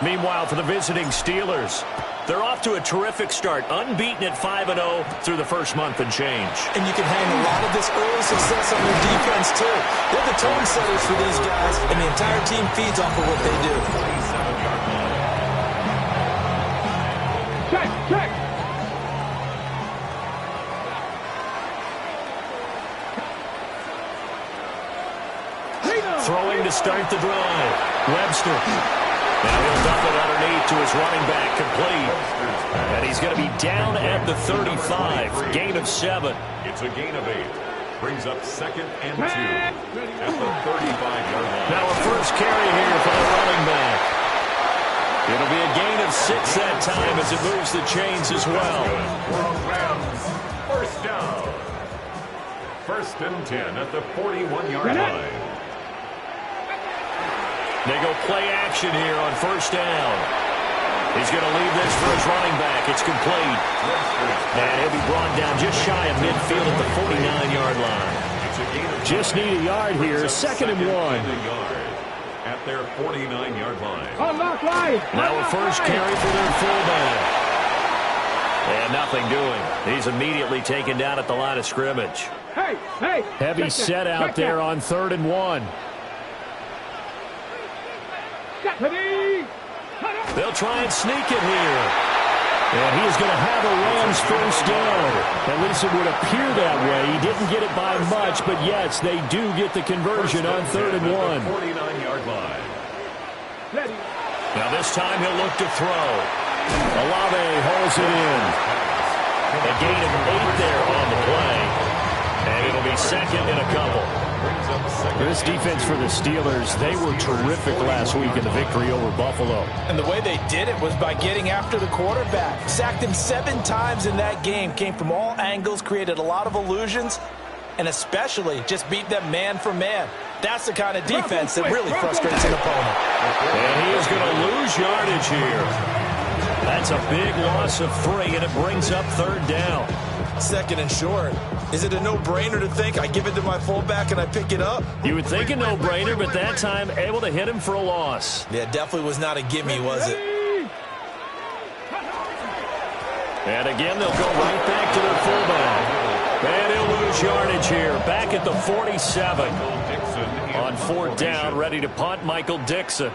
Meanwhile, for the visiting Steelers, they're off to a terrific start, unbeaten at 5-0 through the first month and change. And you can hang a lot of this early success on their defense, too. They're the tone setters for these guys, and the entire team feeds off of what they do. Check. Throwing to start the drive. Webster. Now he'll dump it underneath to his running back, complete. And he's going to be down at the 35, gain of 7. It's a gain of 8. Brings up 2nd and 2 at the 35-yard line. Now a first carry here for the running back. It'll be a gain of 6 that time as it moves the chains as well. First down. 1st and 10 at the 41-yard line. They go play action here on first down. He's going to leave this for his running back. It's complete. And he'll be brought down just shy of midfield at the 49-yard line. Just need a yard here. 2nd and 1. At their 49-yard line. Now a first carry for their fullback. And nothing doing. He's immediately taken down at the line of scrimmage. Heavy set out there on 3rd and 1. They'll try and sneak it here. And he is going to have a Rams first down. At least it would appear that way. He didn't get it by much, but yes, they do get the conversion on 3rd and 1. 49-yard line. Now this time he'll look to throw. Olave holds it in. A gain of 8 there on the play. And it'll be 2nd and a couple. This defense for the Steelers, they were terrific last week in the victory over Buffalo. And the way they did it was by getting after the quarterback. Sacked him 7 times in that game. Came from all angles, created a lot of illusions, and especially just beat them man for man. That's the kind of defense that really frustrates an opponent. And he is going to lose yardage here. That's a big loss of 3, and it brings up 3rd down. 2nd and short. Is it a no-brainer to think I give it to my fullback and I pick it up? You would think a no-brainer, but that time able to hit him for a loss. Yeah, definitely was not a gimme, was it? And again, they'll go right back to their fullback. And he'll lose yardage here. Back at the 47. On 4th down, ready to punt, Michael Dixon.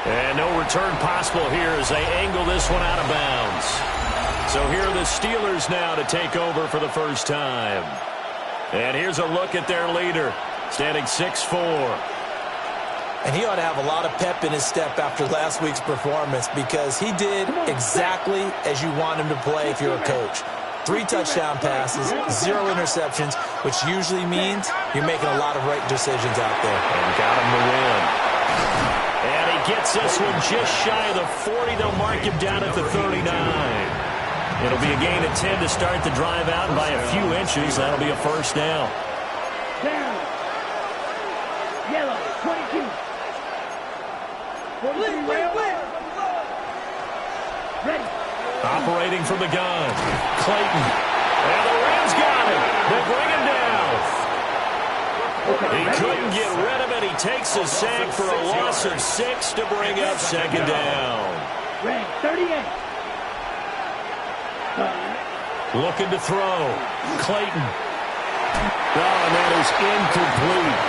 And no return possible here as they angle this one out of bounds. So here are the Steelers now to take over for the first time. And here's a look at their leader, standing 6'4". And he ought to have a lot of pep in his step after last week's performance because he did exactly as you want him to play if you're a coach. 3 touchdown passes, 0 interceptions, which usually means you're making a lot of right decisions out there. And got him the win. And he gets this one just shy of the 40. They'll mark him down at the 39. It'll be a gain of 10 to start the drive out, and by a few inches, that'll be a first down. Down. Yellow, 22. Ready. Operating from the gun. Clayton. And the Rams got him. They bring him down. He couldn't get rid of it. He takes a sack for a loss of 6 to bring up 2nd down. Red, 38. Looking to throw. Clayton. Oh, and that is incomplete.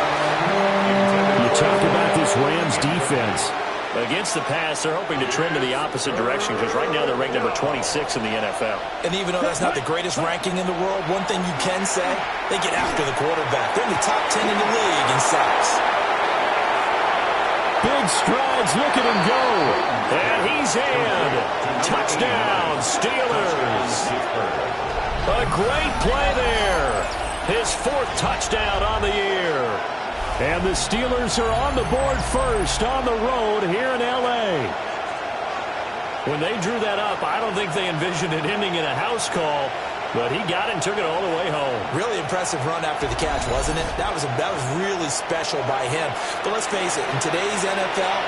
You talk about this Rams defense. Against the pass, they're hoping to trend in the opposite direction because right now they're ranked number 26 in the NFL. And even though that's not the greatest ranking in the world, one thing you can say, they get after the quarterback. They're in the top 10 in the league in sacks. Big strides, look at him go. And he's in. Touchdown, Steelers. A great play there. His 4th touchdown on the year. And the Steelers are on the board first on the road here in L.A. When they drew that up, I don't think they envisioned it ending in a house call, but he got it and took it all the way home. Really impressive run after the catch, wasn't it? That was really special by him. But let's face it, in today's NFL,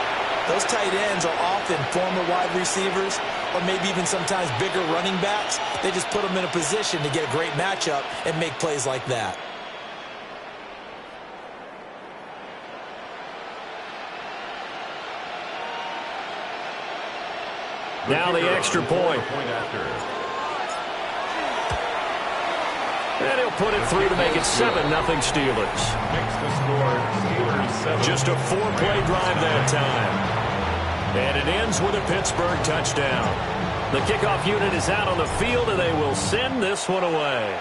those tight ends are often former wide receivers or maybe even sometimes bigger running backs. They just put them in a position to get a great matchup and make plays like that. Now the extra point. And he'll put it through to make it 7-0 Steelers. Just a 4-play drive that time. And it ends with a Pittsburgh touchdown. The kickoff unit is out on the field, and they will send this one away.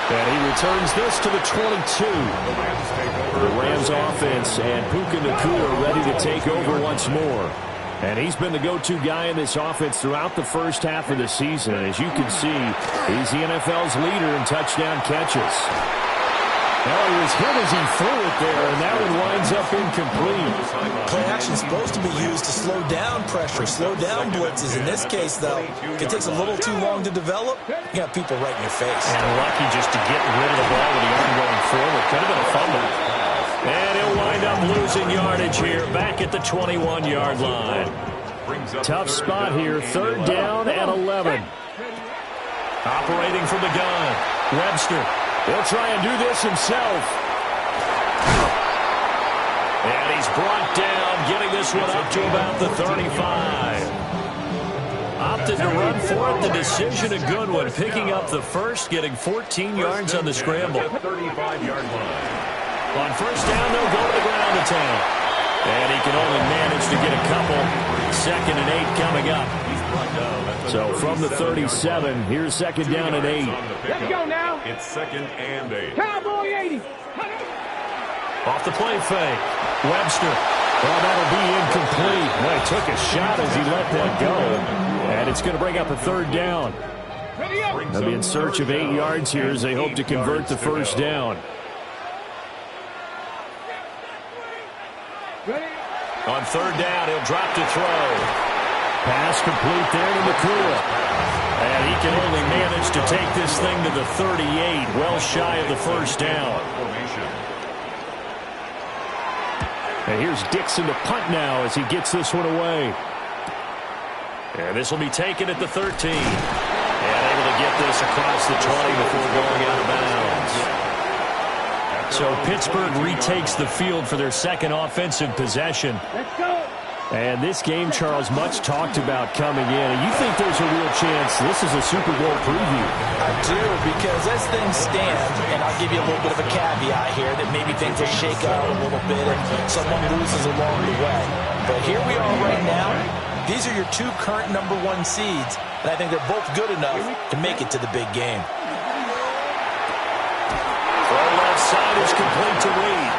And he returns this to the 22. The Rams offense and Puka Nacua ready to take over once more. And he's been the go-to guy in this offense throughout the first half of the season. As you can see, he's the NFL's leader in touchdown catches. Well, he was hit as he threw it there, and that one winds up incomplete. Play action is supposed to be used to slow down pressure, slow down blitzes. In this case, though, if it takes a little too long to develop, you got people right in your face. And lucky just to get rid of the ball with the arm going forward. Could have been a fumble. And he'll wind up losing yardage here back at the 21-yard line. Tough spot here, 3rd down and 11. Operating from the gun, Webster. He'll try and do this himself. And he's brought down, getting this one up to about the 35. Opted to run for it. The decision a good one. Picking up the first, getting 14 yards on the scramble. 35-yard line. On first down, they'll go to the ground attack. And he can only manage to get a couple. 2nd and 8 coming up. So from the 37, here's 2nd down and 8. Let's go now. It's 2nd and 8. Cowboy 80. Off the play fake. Webster. Well, that'll be incomplete. Well, he took a shot as he let that go. And it's going to bring up a 3rd down. They'll be in search of 8 yards here as they hope to convert the first down. On 3rd down, he'll drop to throw. Pass complete there to Nacua. And he can only manage to take this thing to the 38, well shy of the first down. And here's Dixon to punt now as he gets this one away. And this will be taken at the 13. And able to get this across the 20 before going out of bounds. So Pittsburgh retakes the field for their 2nd offensive possession. Let's go. And this game, Charles, much talked about coming in. And you think there's a real chance this is a Super Bowl preview? I do, because as things stand, and I'll give you a little bit of a caveat here, that maybe things will shake out a little bit if someone loses along the way. But here we are right now. These are your 2 current number 1 seeds, and I think they're both good enough to make it to the big game. Throw left side is complete to Reed.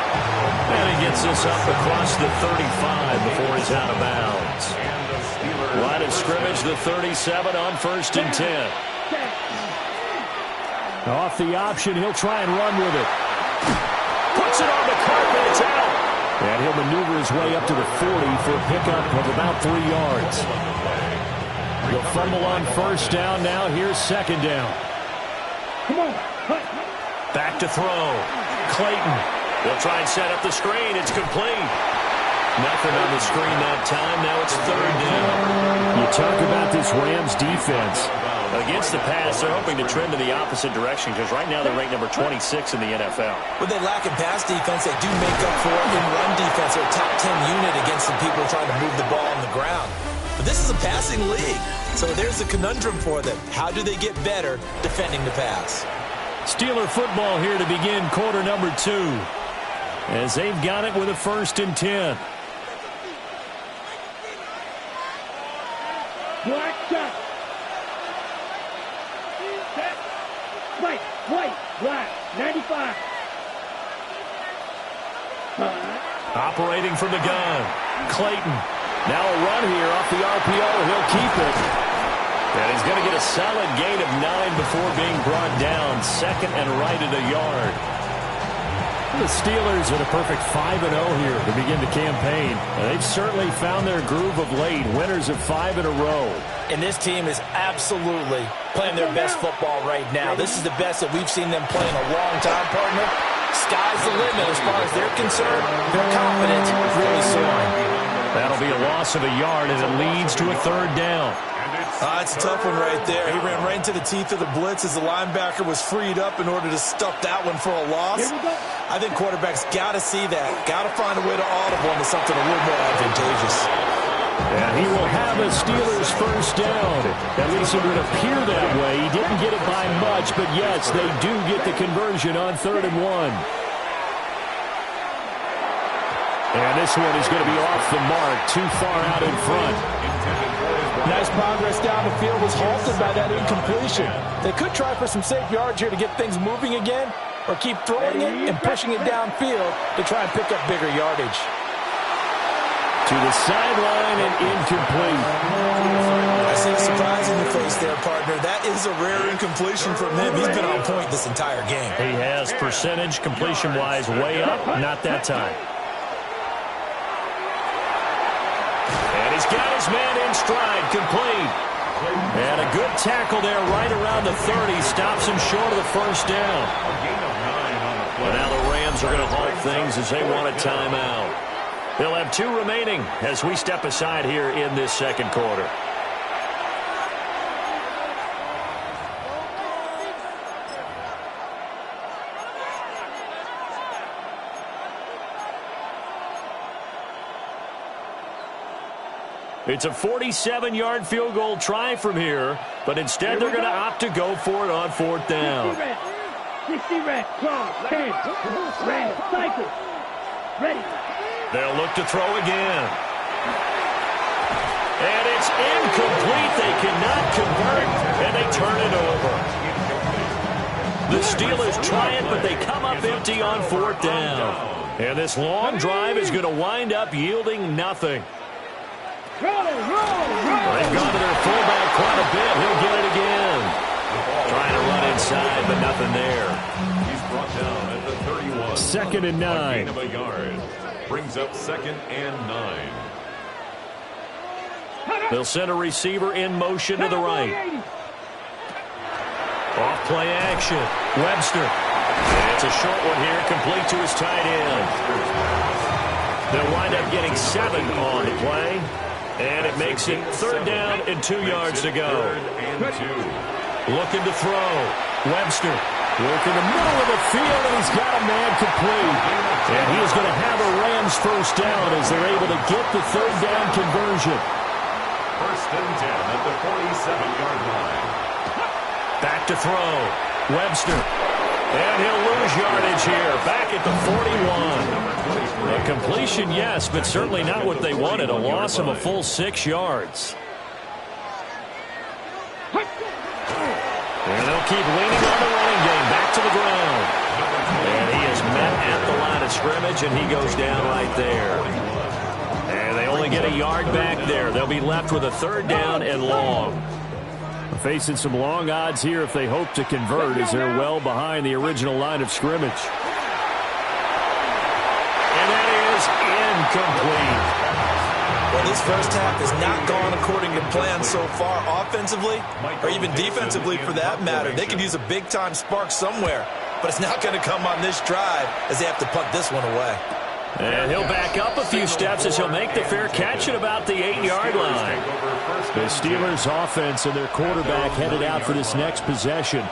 And he gets this up across the 35 before he's out of bounds. Line of scrimmage, the 37 on 1st and 10. Off the option, he'll try and run with it. Puts it on the carpet, it's out. And he'll maneuver his way up to the 40 for a pickup of about 3 yards. He'll fumble on first down now. Here's 2nd down. Come on. Back to throw. Clayton. They'll try and set up the screen. It's complete. Nothing on the screen that time. Now it's 3rd down. You talk about this Rams defense. Against the pass, they're hoping to trend in the opposite direction because right now they're ranked number 26 in the NFL. When they lack in pass defense, they do make up for it in run defense. They're a top 10 unit against the people trying to move the ball on the ground. But this is a passing league. So there's the conundrum for them. How do they get better defending the pass? Steeler football here to begin quarter number 2. As they've got it with a 1st and 10. Black shot. White, black, 95. Operating from the gun. Clayton. Now a run here off the RPO. He'll keep it. And he's going to get a solid gain of 9 before being brought down. 2nd and right at a yard. The Steelers at a perfect 5-0 here to begin the campaign. They've certainly found their groove of late. Winners of 5 in a row. And this team is absolutely playing their best football right now. This is the best that we've seen them play in a long time, partner. Sky's the limit as far as they're concerned. Their confidence really soaring. That'll be a loss of a yard, and it leads to a third down. It's a tough one right there. He ran right into the teeth of the blitz as the linebacker was freed up in order to stuff that one for a loss. I think quarterbacks got to see that. Got to find a way to audible into something a little more advantageous. And he will have a Steelers first down. At least it would appear that way. He didn't get it by much, but yes, they do get the conversion on 3rd and 1. And this one is going to be off the mark, too far out in front. Nice progress down the field was halted by that incompletion. They could try for some safe yards here to get things moving again, or keep throwing it and pushing it downfield to try and pick up bigger yardage. To the sideline and incomplete. I see a surprise in your face there, partner. That is a rare incompletion from him. He's been on point this entire game. He has percentage completion-wise way up, not that time. And he's got his man in stride, complete. And a good tackle there right around the 30. Stops him short of the first down. But now the Rams are going to halt things as they want a timeout. They'll have 2 remaining as we step aside here in this second quarter. It's a 47-yard field goal try from here, but instead they're going to opt to go for it on 4th down. 60 red, cross, 10, red, cycle, ready. They'll look to throw again. And it's incomplete. They cannot convert, and they turn it over. The Steelers try it, but they come up empty on 4th down. And this long drive is going to wind up yielding nothing. Roll. They've gone to their fullback quite a bit. He'll get it again. Trying to run inside, but nothing there. He's brought down at the 31. 2nd and 9. A gain of a yard. Brings up 2nd and 9. They'll send a receiver in motion to the right. Off play action. Webster. And it's a short one here, complete to his tight end. They'll wind up getting 7 on the play. And it makes it 3rd down and 2 yards to go. 3rd and 2. Looking to throw. Webster. Work in the middle of the field, and he's got a man complete. And he is going to have a Rams first down as they're able to get the 3rd down conversion. 1st and 10 at the 47-yard line. Back to throw. Webster. And he'll lose yardage here. Back at the 41. A completion, yes, but certainly not what they wanted. A loss of a full 6 yards. And they'll keep leaning on the running game. Back to the ground. And he is met at the line of scrimmage, and he goes down right there. And they only get a yard back there. They'll be left with a 3rd down and long. Facing some long odds here if they hope to convert, as they're well behind the original line of scrimmage. And that is incomplete. Well, this first half has not gone according to plan so far offensively, or even defensively for that matter. They could use a big-time spark somewhere, but it's not going to come on this drive as they have to punt this one away. And he'll back up a few steps as he'll make the fair catch at about the 8-yard line. The Steelers offense and their quarterback headed out for this next possession.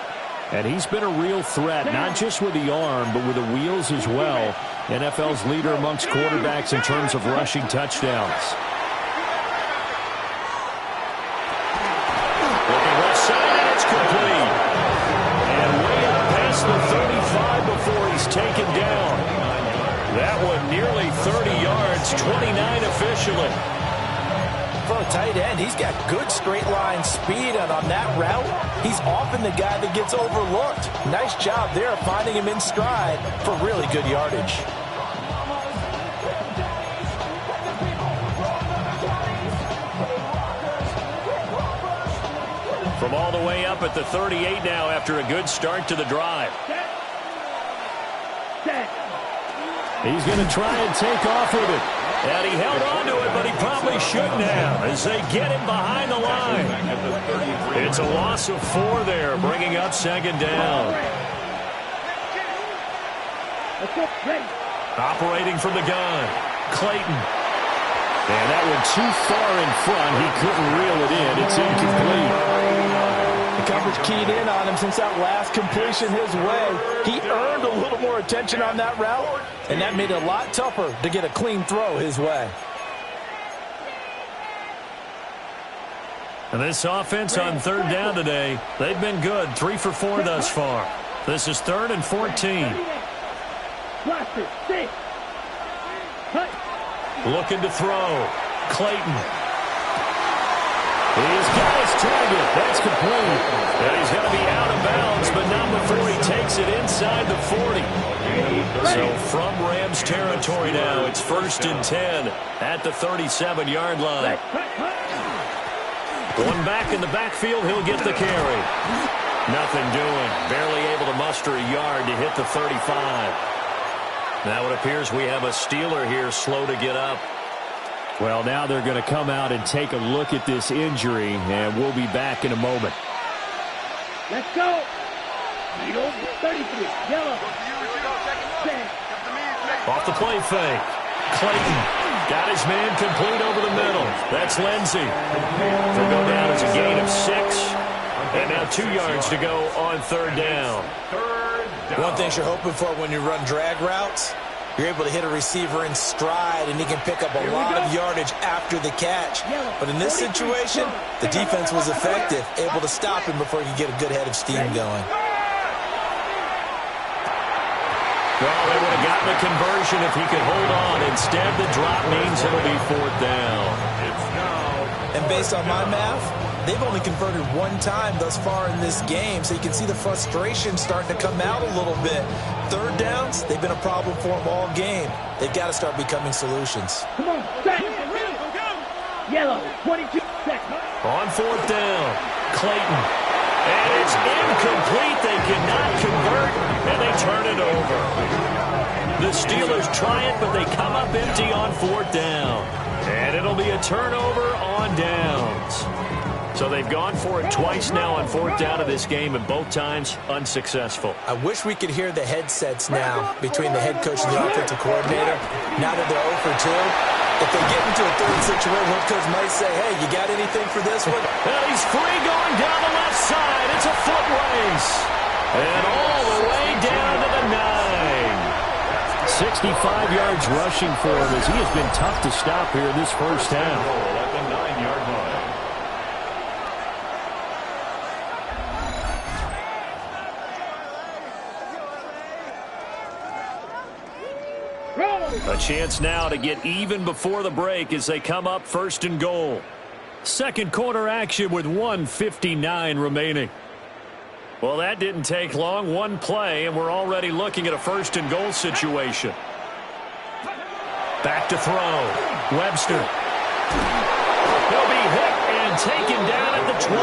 And he's been a real threat, not just with the arm, but with the wheels as well. NFL's leader amongst quarterbacks in terms of rushing touchdowns. Looking left side, and it's complete. And way up past the 35 before he's taken down. That one nearly 30 yards, 29 officially. For a tight end, he's got good straight line speed, and on that route, he's often the guy that gets overlooked. Nice job there finding him in stride for really good yardage. From all the way up at the 38 now after a good start to the drive. He's going to try and take off with it. And he held on to it, but he probably shouldn't have as they get him behind the line. It's a loss of 4 there, bringing up 2nd down. Operating from the gun, Clayton. And that one too far in front. He couldn't reel it in. It's incomplete. The coverage keyed in on him since that last completion his way. He earned a little more attention on that route, and that made it a lot tougher to get a clean throw his way. And this offense on third down today, they've been good. 3 for 4 thus far. This is 3rd and 14. Looking to throw. Clayton. He's got his target. That's complete. And he's going to be out of bounds, but not before he takes it inside the 40. So from Rams territory now, it's 1st and 10 at the 37-yard line. Going back in the backfield, he'll get the carry. Nothing doing. Barely able to muster a yard to hit the 35. Now it appears we have a Steeler here slow to get up. Well, now they're going to come out and take a look at this injury, and we'll be back in a moment. Let's go. 33. Yellow. Off the play fake. Clayton. Got his man complete over the middle. That's Lindsey. They'll go down as a gain of 6. And now 2 yards to go on 3rd down. One thing you're hoping for when you run drag routes, you're able to hit a receiver in stride, and he can pick up a lot of yardage after the catch. But in this situation, the defense was effective, able to stop him before he could get a good head of steam going. Well, they would have gotten a conversion if he could hold on. Instead, the drop means it'll be 4th down. And based on my math, they've only converted 1 time thus far in this game, so you can see the frustration starting to come out a little bit. 3rd downs, they've been a problem for them all game. They've got to start becoming solutions. Come on, set. Yellow, 22 seconds. On 4th down, Clayton. And it's incomplete. They cannot convert, and they turn it over. The Steelers try it, but they come up empty on 4th down. And it'll be a turnover on downs. So they've gone for it twice now on 4th down of this game, and both times unsuccessful. I wish we could hear the headsets now between the head coach and the offensive coordinator. Now that they're 0 for 2, if they get into a 3rd situation, head coach might say, hey, you got anything for this one? And he's free going down the left side. It's a foot race. And all the way down to the 9. 65 yards rushing for him as he has been tough to stop here in this first half. At the 9-yard line. A chance now to get even before the break as they come up 1st and goal. 2nd quarter action with 1:59 remaining. Well, that didn't take long. 1 play, and we're already looking at a 1st and goal situation. Back to throw. Webster. He'll be hit and taken down at the 21.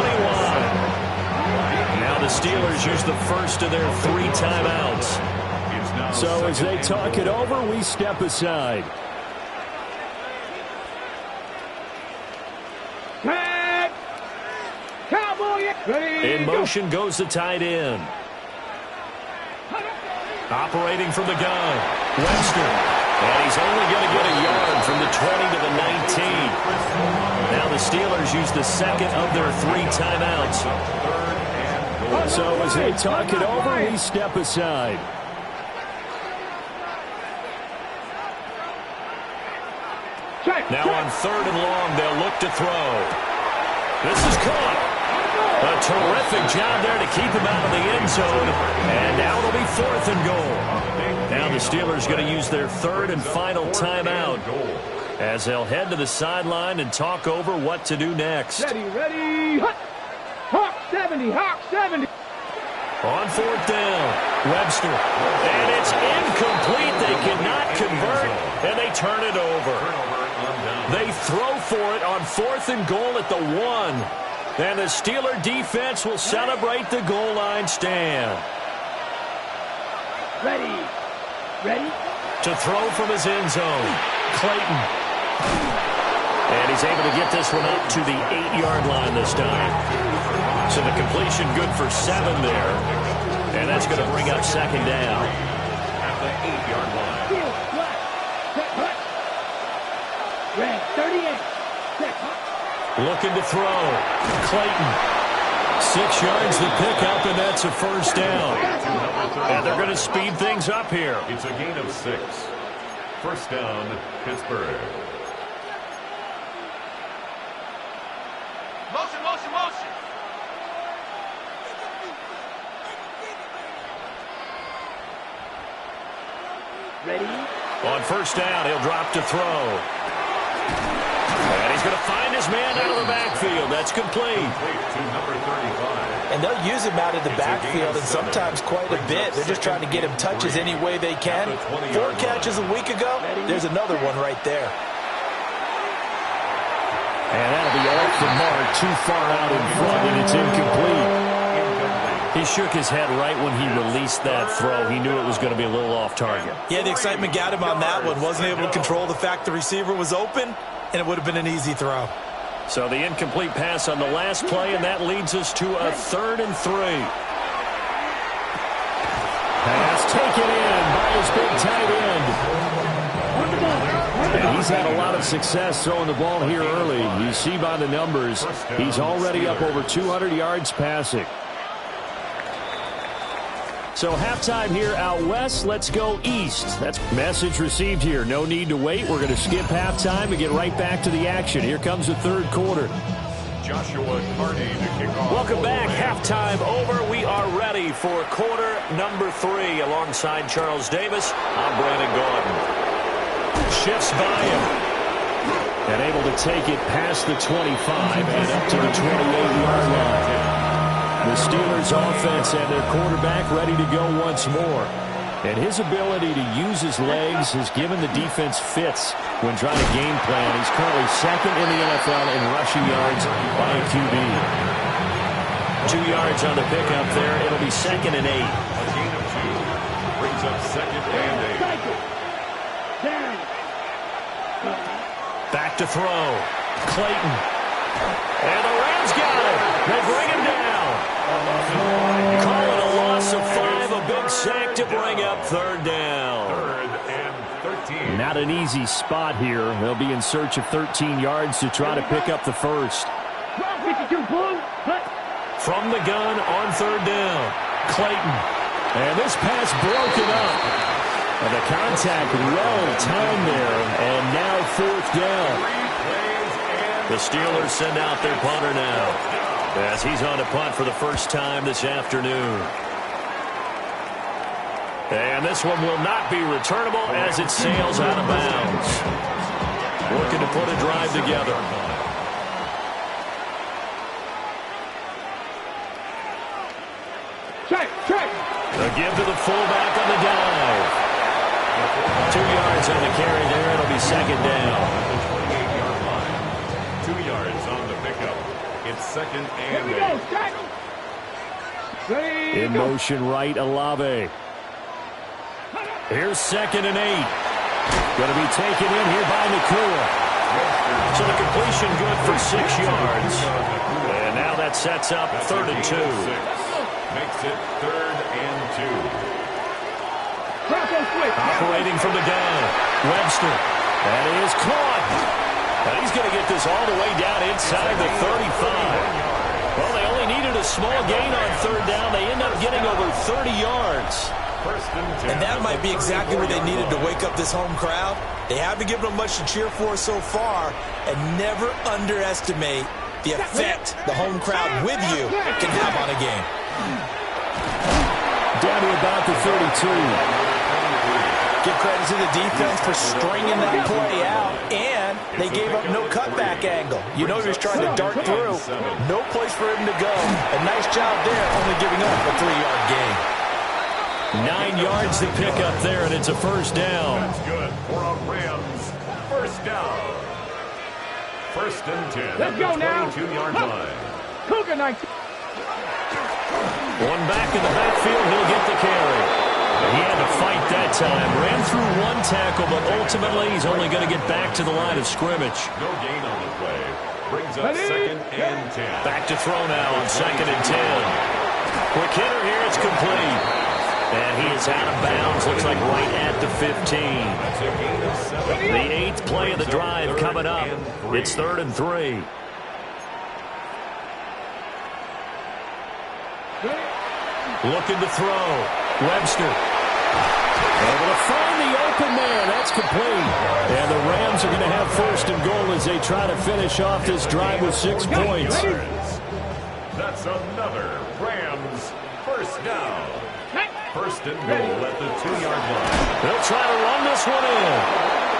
Now the Steelers use the first of their 3 timeouts. So as they talk it over, we step aside. In motion goes the tight end. Operating from the gun. Webster. And he's only going to get a yard from the 20 to the 19. Now the Steelers use the 2nd of their 3 timeouts. So as they talk it over, we step aside. Now on 3rd and long, they'll look to throw. This is caught. A terrific job there to keep him out of the end zone. And now it'll be 4th and goal. Now the Steelers going to use their 3rd and final timeout as they'll head to the sideline and talk over what to do next. Ready. Hawk 70, Hawk 70. On 4th down, Webster. And it's incomplete. They cannot convert, and they turn it over. They throw for it on 4th and goal at the 1. And the Steeler defense will celebrate the goal line stand. Ready. To throw from his end zone, Clayton. And he's able to get this one up to the 8-yard line this time. So the completion good for 7 there. And that's going to bring up 2nd down. At the 8-yard line. Red. 38. Check. Looking to throw. Clayton. 6 yards to pick up, and that's a first down. And they're going to speed things up here. It's a gain of 6. First down, Pittsburgh. Motion, motion, motion. Ready? On first down, he'll drop to throw. And he's going to find his man out of the backfield. That's complete. To number 35. And they'll use him out of the backfield, and sometimes quite a bit. They're just trying to get him touches any way they can. 4 catches a week ago. There's another one right there. And that'll be off the mark, too far out in front, and it's incomplete. He shook his head right when he released that throw. He knew it was going to be a little off target. Yeah, the excitement got him on that one. Wasn't able to control the fact the receiver was open, and it would have been an easy throw. So the incomplete pass on the last play, and that leads us to a 3rd and 3. Pass taken in by his big tight end. And he's had a lot of success throwing the ball here early. You see by the numbers, he's already up over 200 yards passing. So halftime here out west. Let's go east. That's message received here. No need to wait. We're going to skip halftime and get right back to the action. Here comes the 3rd quarter. Joshua Carney to kick off. Welcome back. Halftime over. We are ready for quarter number 3. Alongside Charles Davis, I'm Brandon Gordon. Shifts by him. And able to take it past the 25 and up to the 28-yard line. The Steelers offense and their quarterback ready to go once more. And his ability to use his legs has given the defense fits when trying to game plan. He's currently 2nd in the NFL in rushing yards by a QB. 2 yards on the pickup there. It'll be 2nd and 8. A gain of 2. Brings up 2nd and 8. Back to throw. Clayton. And the Rams got it. They bring him down. Call it a loss of 5. A big sack to bring up 3rd down. 3rd and 13. Not an easy spot here. They'll be in search of 13 yards to try to pick up the first. 52 blue. From the gun on 3rd down. Clayton. And this pass broken up. And the contact well timed there. And now 4th down. The Steelers send out their punter now, as he's on to punt for the first time this afternoon. And this one will not be returnable as it sails out of bounds. Looking to put a drive together. Check. A give to the fullback on the dive. 2 yards on the carry there. It'll be 2nd down. 2 yards on the pickup. It's 2nd and 8. In motion right, Olave. Here's 2nd and 8. Going to be taken in here by Nakua. So the completion good for 6 yards. And now that sets up 3rd and 2. Makes it 3rd and 2. Operating from the gun. Webster. That is caught. And he's going to get this all the way down inside the 35. Well, they only needed a small gain on 3rd down. They end up getting over 30 yards. And that might be exactly where they needed to wake up this home crowd. They haven't given them much to cheer for so far. And never underestimate the effect the home crowd with you can have on a game. Down to about the 32. Give credit to the defense for stringing that play out, and they gave up no cutback angle. You know he was trying to dart through. No place for him to go. A nice job there, only giving up a 3-yard gain. 9 yards to pick up there, and it's a first down. That's good for a Rams first down. 1st and 10. Let's go now. 22-yard line. Cougar 19. One back in the backfield, he'll get the carry. He had to fight that time. Ran through 1 tackle, but ultimately he's only going to get back to the line of scrimmage. No gain on the play. Brings up 2nd and 10. Back to throw now on 2nd and 10. Quick hitter here, it's complete. And he is out of bounds. Looks like right at the 15. The 8th play of the drive coming up. It's 3rd and 3. Looking to throw. Webster. Able to find the open man. That's complete. And the Rams are going to have 1st and goal as they try to finish off this drive with 6 points. That's another Rams 1st down. 1st and goal at the 2-yard line. They'll try to run this one in.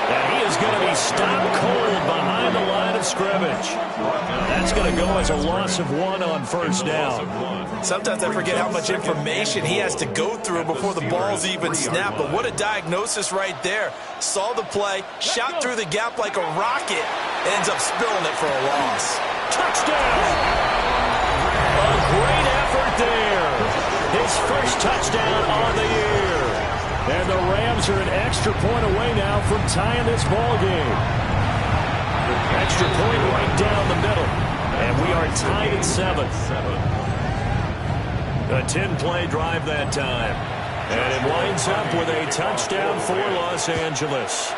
And he is going to be stopped cold behind the line of scrimmage. That's going to go as a loss of 1 on 1st down. Sometimes I forget how much information he has to go through before the ball's even snapped. But what a diagnosis right there. Saw the play, shot through the gap like a rocket, ends up spilling it for a loss. Touchdown! A great effort there. His 1st touchdown on the year. And the Rams are an extra point away now from tying this ball game. Extra point right down the middle. And we are tied at 7. A 10-play drive that time. And it winds up with a touchdown for Los Angeles.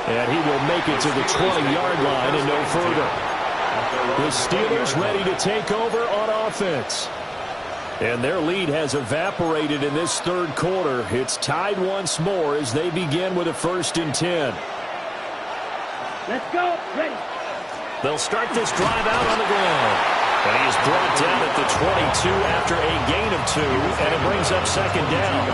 And he will make it to the 20-yard line and no further. The Steelers ready to take over on offense. And their lead has evaporated in this 3rd quarter. It's tied once more as they begin with a 1st and 10. Let's go. Ready. They'll start this drive out on the ground. And he is brought down at the 22 after a gain of 2. And it brings up 2nd down.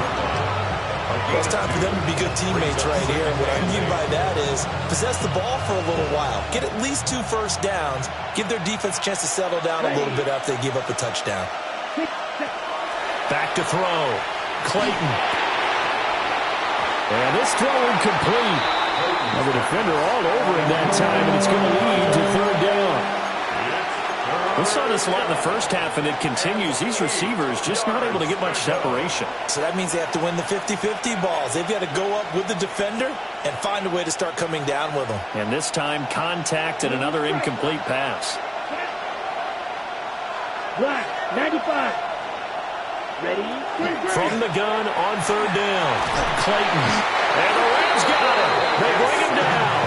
Well, it's time for them to be good teammates right here. And what I mean by that is possess the ball for a little while. Get at least 2 first downs. Give their defense a chance to settle down a little bit after they give up a touchdown. Back to throw. Clayton. And this throw incomplete. Now the defender all over him that time, and it's going to lead to 3rd down. We saw this a lot in the 1st half, and it continues. These receivers just not able to get much separation. So that means they have to win the 50-50 balls. They've got to go up with the defender and find a way to start coming down with them. And this time, contact and another incomplete pass. Black, 95. Ready? From the gun on 3rd down. Clayton. And the Rams got him. They bring him down.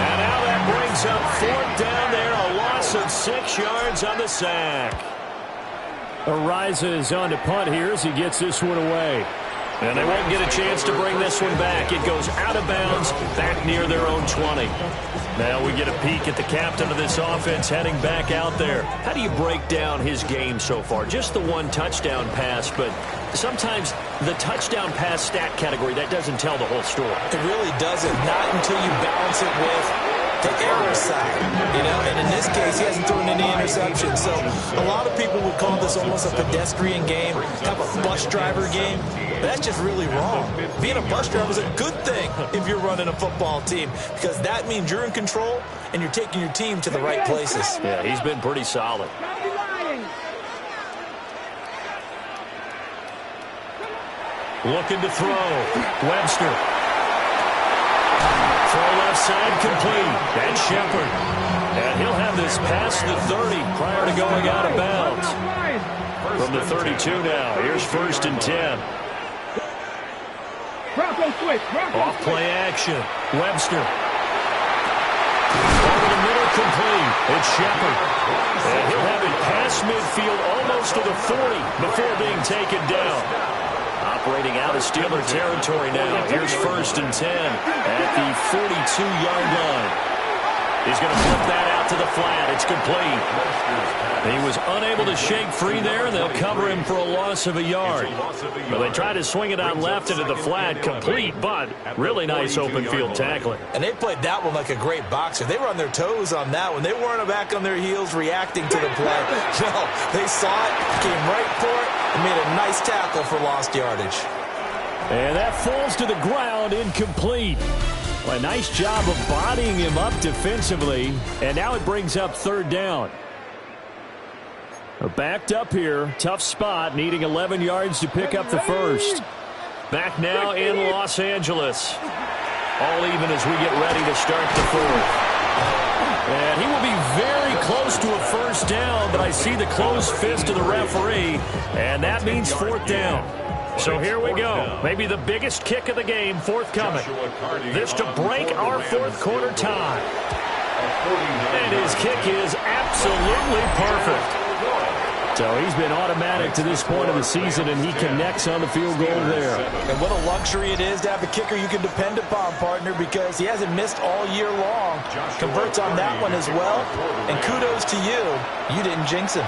And now that brings up 4th down there. A loss of 6 yards on the sack. Arises on to punt here as he gets this one away. And they won't get a chance to bring this one back. It goes out of bounds back near their own 20. Now we get a peek at the captain of this offense heading back out there. How do you break down his game so far? Just the 1 touchdown pass, but sometimes the touchdown pass stat category, that doesn't tell the whole story. It really doesn't. Not until you balance it with the error side, and in this case, he hasn't thrown any interceptions. So a lot of people would call this almost a pedestrian game, kind of a bus driver game. But that's just really wrong. Being a bus driver is a good thing if you're running a football team, because that means you're in control and you're taking your team to the right places. Yeah, he's been pretty solid. Looking to throw. Webster. Throw left side complete. And Shepard. And he'll have this past the 30 prior to going out of bounds. From the 32 now. Here's 1st and 10. Off play action. Webster. Over the middle complete. It's Shepard. And he'll have it past midfield almost to the 40 before being taken down. Operating out of Steeler territory now. Here's 1st and 10 at the 42-yard line. He's going to flip that out to the flat. It's complete. He was unable to shake free there, and they'll cover him for a loss of a yard. Well, they tried to swing it out left into the flat, complete, but really nice open field tackling. And they played that one like a great boxer. They were on their toes on that one. They weren't back on their heels reacting to the play. No, they saw it, came right for it, and made a nice tackle for lost yardage. And that falls to the ground, incomplete. Well, a nice job of bodying him up defensively, and now it brings up 3rd down. Backed up here, tough spot, needing 11 yards to pick up the 1st. Back now in Los Angeles. All even as we get ready to start the 4th. And he will be very close to a first down, but I see the closed fist of the referee, and that means fourth down. So here we go. Maybe the biggest kick of the game forthcoming. This to break our fourth quarter tie. And his kick is absolutely perfect. So he's been automatic to this point of the season, and he connects on the field goal there. And what a luxury it is to have a kicker you can depend upon, partner, because he hasn't missed all year long. Converts on that one as well, and kudos to you. You didn't jinx him.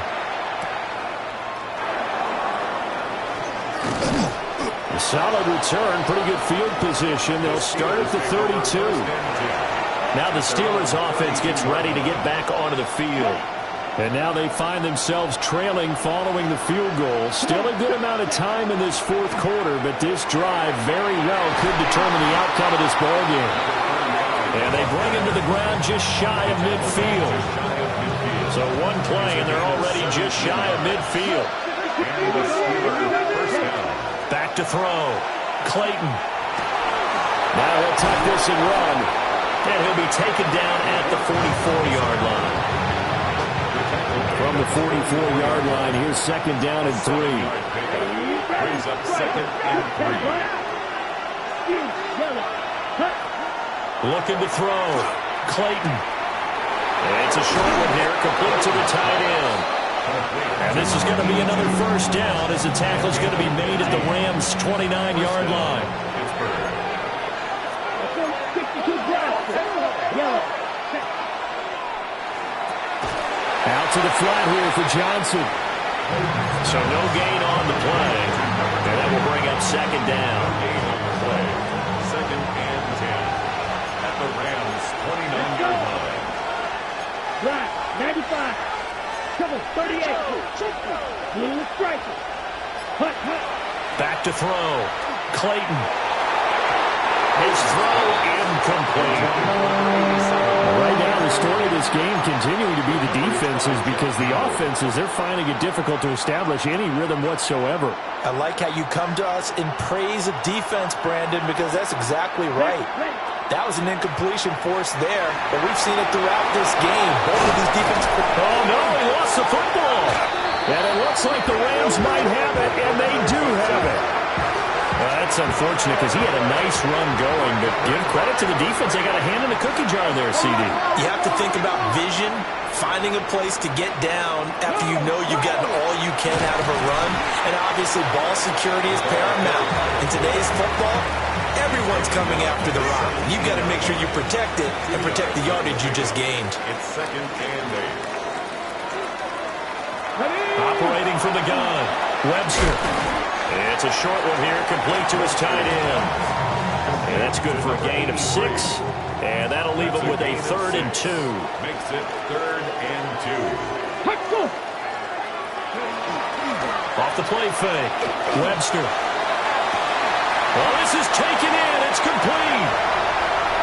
A solid return, pretty good field position. They'll start at the 32. Now the Steelers offense gets ready to get back onto the field. And now they find themselves trailing following the field goal. Still a good amount of time in this fourth quarter, but this drive very well could determine the outcome of this ballgame. And they bring him to the ground just shy of midfield. So one play, and they're already just shy of midfield. Back to throw. Clayton. Now he'll tuck this and run. And he'll be taken down at the 44-yard line. From the 44-yard line, here's second down and 3. Brings up second and 3. Looking to throw. Clayton. It's a short one here, complete to the tight end. And this is going to be another first down as the tackle is going to be made at the Rams' 29-yard line. Out to the flat here for Johnson. So no gain on the play. And that will bring up second down. Play. Second and 10 at the Rams' 29-yard line. Right, 95. Trouble, 38. Blue striker. Hut. Back to throw. Clayton. His throw incomplete. Right now, the story of this game continuing to be the defenses, because the offenses, they're finding it difficult to establish any rhythm whatsoever. I like how you come to us in praise of defense, Brandon, because that's exactly right. That was an incompletion forced there, but we've seen it throughout this game. Both of these defenses. Oh, no, he lost the football. And it looks like the Rams might have it, and they do have it. That's unfortunate because he had a nice run going, but give credit to the defense. They got a hand in the cookie jar there, CD. You have to think about vision, finding a place to get down after you know you've gotten all you can out of a run, and obviously ball security is paramount. In today's football, everyone's coming after the rock. You've got to make sure you protect it and protect the yardage you just gained. It's second and 8. Operating from the gun, Webster. It's a short one here, complete to his tight end. And that's good for a gain of 6. And that'll leave him with a 3rd and 2. Makes it 3rd and 2. Off the play fake. Webster. Well, this is taken in. It's complete.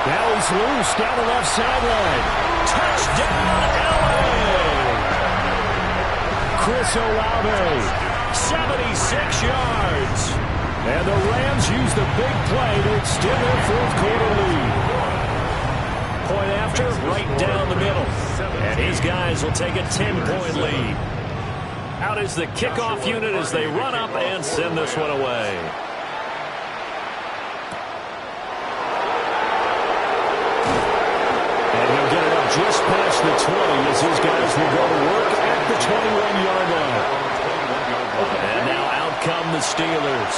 Now he's loose down the left sideline. Touchdown, LA! Chris Olave. 76 yards. And the Rams use the big play to extend their fourth quarter lead. Point after, right down the middle. And his guys will take a 10-point lead. Out is the kickoff unit as they run up and send this one away. And he'll get it up just past the 20 as his guys will go to work at the 21-yard line. And now out come the Steelers.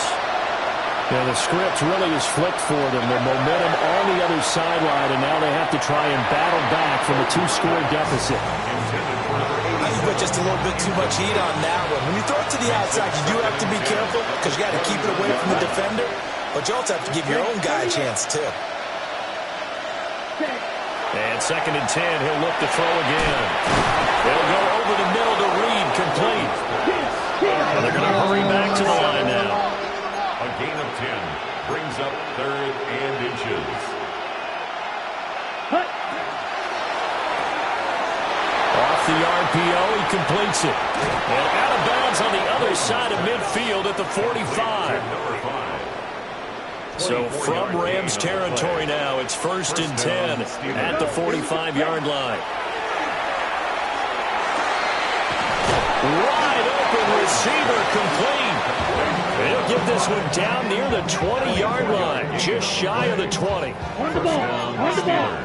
Yeah, the script really is flipped for them. The momentum on the other sideline, and now they have to try and battle back from a 2-score deficit. You put just a little bit too much heat on that one. When you throw it to the outside, you do have to be careful because you got to keep it away from the defender, but you also have to give your own guy a chance, too. And second and 10, he'll look to throw again. They'll go over the middle to Reed, complete. And they're going to hurry back to the line now. A gain of 10 brings up 3rd and inches. Off the RPO, he completes it. And out of bounds on the other side of midfield at the 45. So from Rams territory now, it's 1st and 10 at the 45-yard line. Wide open receiver complete. He'll get this one down near the 20-yard line, just shy of the 20. On the ball. On the ball.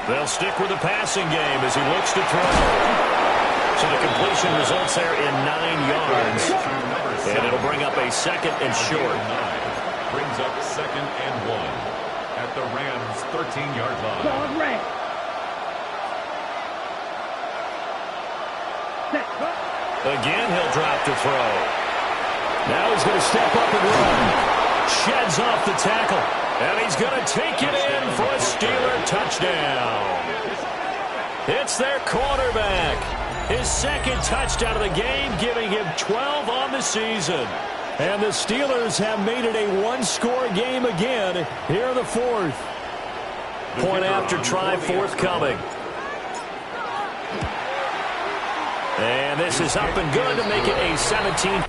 They'll stick with the passing game as he looks to throw. So the completion results there in 9 yards. And it'll bring up a second and short. Brings up 2nd and 1 at the Rams' 13-yard line. Dog red. Again, he'll drop to throw. Now he's going to step up and run. Sheds off the tackle. And he's going to take it in for a Steeler touchdown. It's their quarterback. His second touchdown of the game, giving him 12 on the season. And the Steelers have made it a one-score game again here in the fourth. Point after try forthcoming. And this is up and good to make it a 17.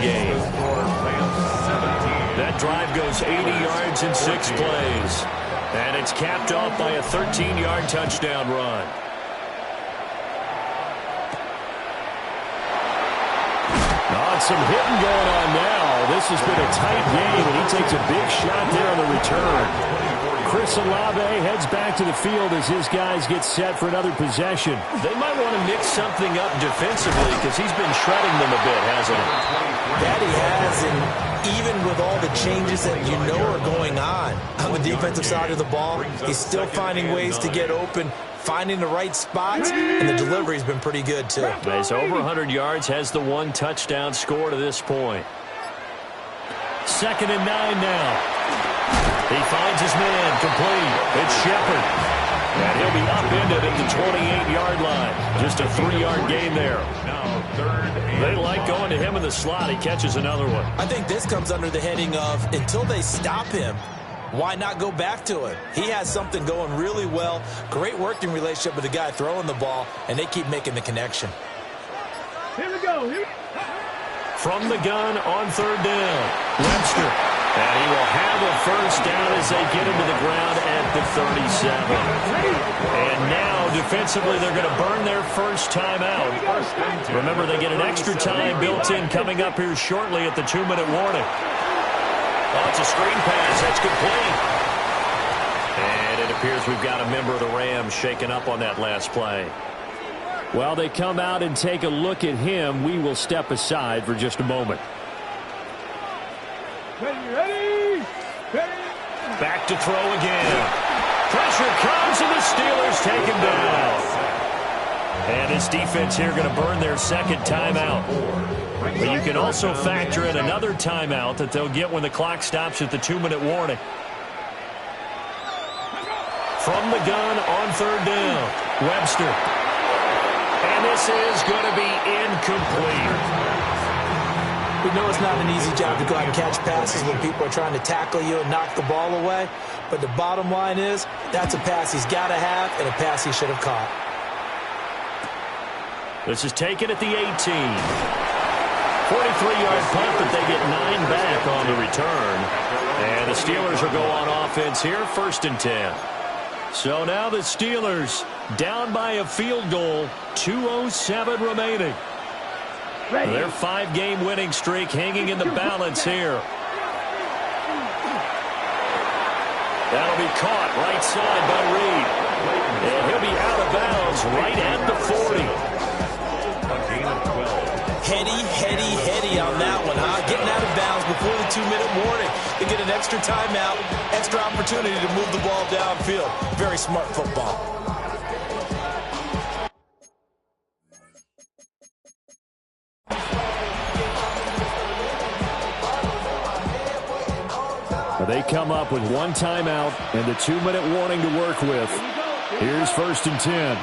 game. That drive goes 80 yards in 6 plays. And it's capped off by a 13-yard touchdown run. Some hitting going on now. This has been a tight game, and he takes a big shot there on the return. Chris Olave heads back to the field as his guys get set for another possession. They might want to mix something up defensively because he's been shredding them a bit, hasn't he? That he has, and even with all the changes that you know are going on the defensive side of the ball, he's still finding ways to get open, finding the right spots, and the delivery's been pretty good, too. He's over 100 yards, has the 1 touchdown score to this point. 2nd and 9 now. He finds his man, complete. It's Shepard. And he'll be upended at the 28-yard line. Just a 3-yard gain there. Now 3rd and They like going to him in the slot. He catches another one. I think this comes under the heading of, until they stop him, why not go back to it? He has something going really well. Great working relationship with the guy throwing the ball, and they keep making the connection. Here we go. From the gun on 3rd down, Webster. And he will have a first down as they get him to the ground at the 37. And now, defensively, they're going to burn their first time out. Remember, they get an extra time built in coming up here shortly at the 2-minute warning. Oh, it's a screen pass. That's complete. And it appears we've got a member of the Rams shaken up on that last play. While they come out and take a look at him, we will step aside for just a moment. Ready? Back to throw again. Pressure comes, and the Steelers take him down. And this defense here going to burn their second timeout. But you can also factor in another timeout that they'll get when the clock stops at the 2-minute warning. From the gun on third down, Webster. And this is going to be incomplete. We know it's not an easy job to go out and catch passes when people are trying to tackle you and knock the ball away. But the bottom line is, that's a pass he's got to have and a pass he should have caught. This is taken at the 18. 43-yard punt, but they get 9 back on the return. And the Steelers will go on offense here, 1st and 10. So now the Steelers down by a field goal, 2:07 remaining. Their 5-game winning streak hanging in the balance here. That'll be caught right side by Reed. And he'll be out of bounds right at the 40. Heady on that one, huh? Getting out of bounds before the 2-minute warning. They get an extra timeout, extra opportunity to move the ball downfield. Very smart football. They come up with 1 timeout and the 2-minute warning to work with. Here's 1st and 10.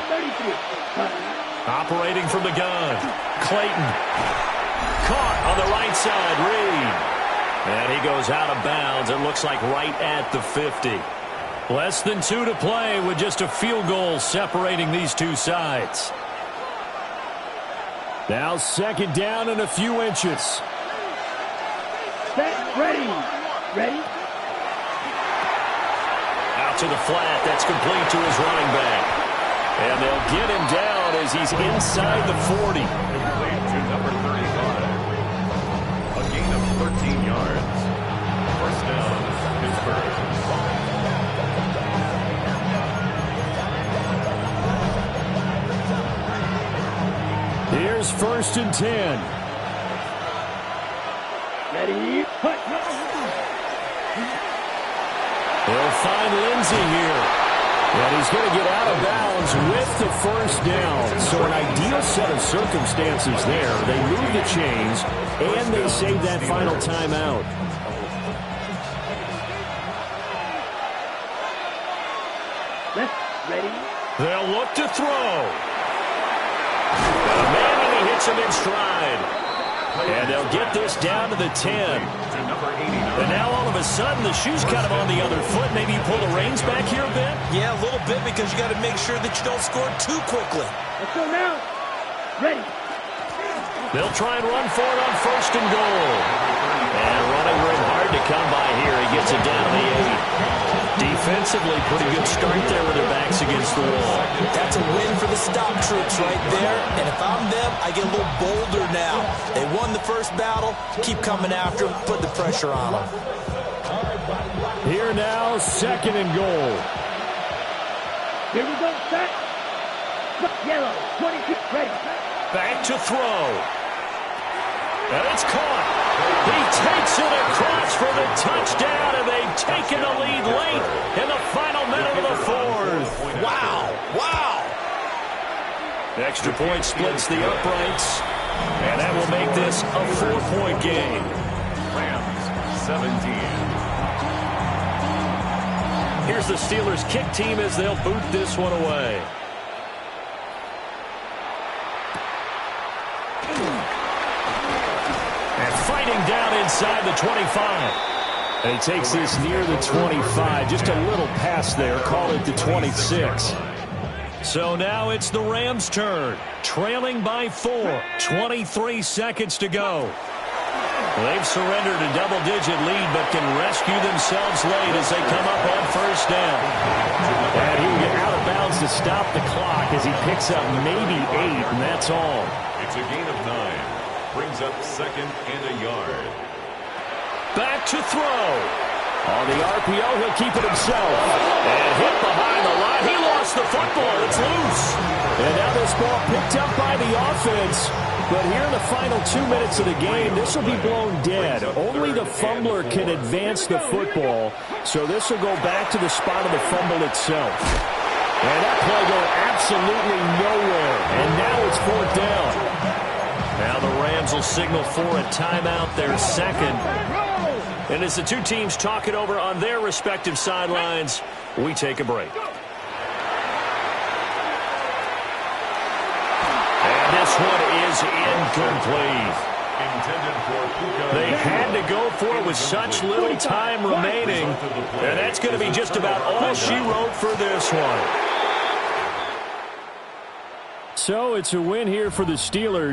Operating from the gun, Clayton. Caught on the right side, Reed. And he goes out of bounds, it looks like right at the 50. Less than 2 to play with just a field goal separating these two sides. Now 2nd down and a few inches. Set, ready. Out to the flat, that's complete to his running back. And they'll get him down as he's inside the 40. Complete to number 35. A gain of 13 yards. 1st down, Pittsburgh. Here's 1st and 10. Ready, put. They'll find Lindsey here. And he's going to get out of bounds with the 1st down. So an ideal set of circumstances there. They move the chains, and they save that final timeout. Ready. They'll look to throw. Man, and he hits him in stride. And they'll get this down to the 10. And now all of a sudden the shoe's kind of on the other foot. Maybe you pull the reins back here a bit? Yeah, a little bit because you got to make sure that you don't score too quickly. Let's go now. Ready. They'll try and run for it on 1st and goal. And running room hard to come by here. He gets it down to the 8. Defensively, pretty good start there with their backs against the wall. That's a win for the stop troops right there. And if I'm them, I get a little bolder now. They won the first battle. Keep coming after them. Put the pressure on them. Here now, 2nd and goal. Here we go, set. Yellow, 22, ready. Back to throw. And it's caught. He takes it across for the touchdown, and they've taken the lead late in the final minute of the 4th. Wow. Extra point splits the uprights, and that will make this a 4-point game. Rams, 17. Here's the Steelers' kick team as they'll boot this one away. And fighting down inside the 25. And he takes this near the 25. Just a little pass there. Call it the 26. So now it's the Rams' turn. Trailing by 4. 23 seconds to go. They've surrendered a double-digit lead, but can rescue themselves late as they come up on 1st down. And he will get out of bounds to stop the clock as he picks up maybe 8, and that's all. It's a gain of 9. Brings up 2nd and a yard. Back to throw. On the RPO, he'll keep it himself. And hit behind the line. He lost the football. It's loose. And now this ball picked up by the offense. But here in the final 2 minutes of the game, this will be blown dead. Only the fumbler can advance the football. So this will go back to the spot of the fumble itself. And that play going absolutely nowhere. And now it's 4th down. Now the Rams will signal for a timeout, their second. And as the two teams talk it over on their respective sidelines, we take a break. And this one is incomplete. They had to go for it with such little time remaining. And that's going to be just about all she wrote for this one. So it's a win here for the Steelers.